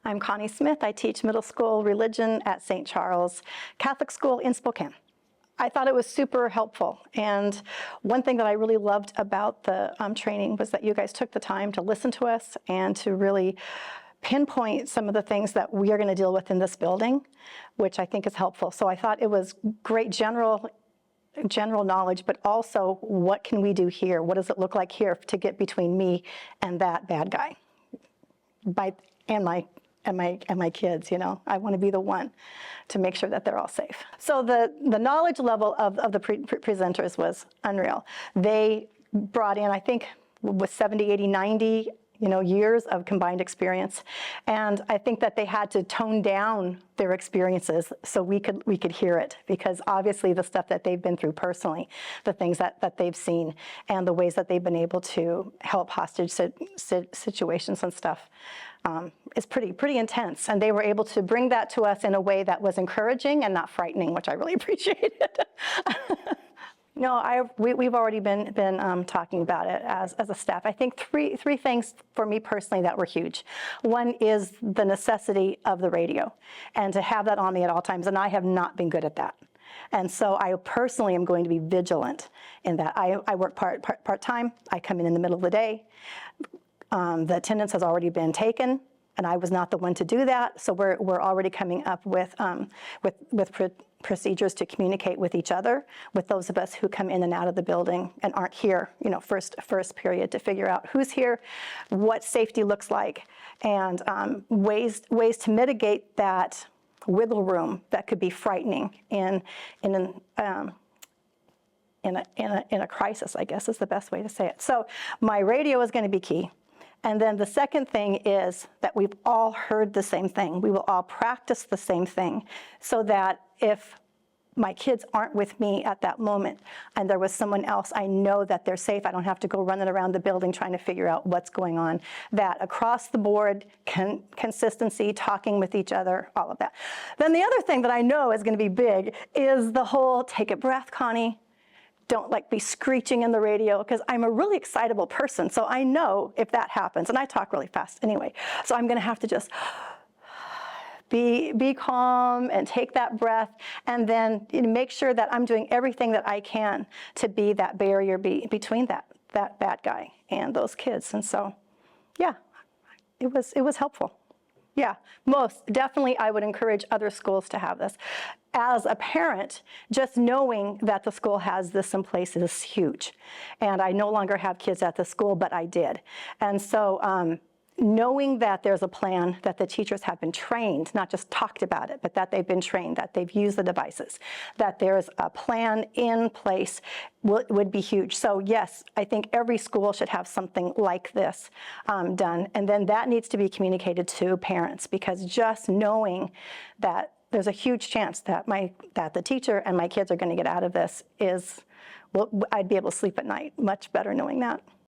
I'm Connie Smith. I teach middle school religion at St. Charles Catholic School in Spokane. I thought it was super helpful, and one thing that I really loved about the training was that you guys took the time to listen to us and to really pinpoint some of the things that we are going to deal with in this building, which I think is helpful. So I thought it was great general knowledge, but also what can we do here? What does it look like here to get between me and that bad guy? And my kids, you know, I want to be the one to make sure that they're all safe. So the knowledge level of the presenters was unreal. They brought in, I think, with 70, 80, 90, years of combined experience. And I think that they had to tone down their experiences so we could hear it, because obviously the stuff that they've been through personally, the things that they've seen, and the ways that they've been able to help hostage situations and stuff is pretty intense. And they were able to bring that to us in a way that was encouraging and not frightening, which I really appreciated. No, we've already been talking about it as a staff. I think three things for me personally that were huge. One is the necessity of the radio, and to have that on me at all times, and I have not been good at that. And so I personally am going to be vigilant in that. I work part-time. I come in the middle of the day. The attendance has already been taken, and I was not the one to do that. So we're already coming up with procedures to communicate with each other, with those of us who come in and out of the building and aren't here, first period, to figure out who's here, what safety looks like, and ways to mitigate that wiggle room that could be frightening in a crisis, I guess is the best way to say it. So my radio is going to be key. And then the second thing is that we've all heard the same thing. We will all practice the same thing, so that if my kids aren't with me at that moment and there was someone else, I know that they're safe. I don't have to go running around the building trying to figure out what's going on. That across the board, consistency, talking with each other, all of that. Then the other thing that I know is going to be big is the whole take a breath, Connie. Don't be screeching in the radio, because I'm a really excitable person. So I know if that happens, and I talk really fast anyway, so I'm going to have to just be calm and take that breath, and then make sure that I'm doing everything that I can to be that barrier between that bad guy and those kids. And so, yeah, it was helpful. Yeah, most definitely I would encourage other schools to have this. As a parent, just knowing that the school has this in place is huge. And I no longer have kids at the school, but I did. And so knowing that there's a plan, that the teachers have been trained, not just talked about it, but that they've been trained, that they've used the devices, that there's a plan in place would be huge. So yes, I think every school should have something like this done. And then that needs to be communicated to parents, because just knowing that there's a huge chance that the teacher and my kids are going to get out of this I'd be able to sleep at night much better knowing that.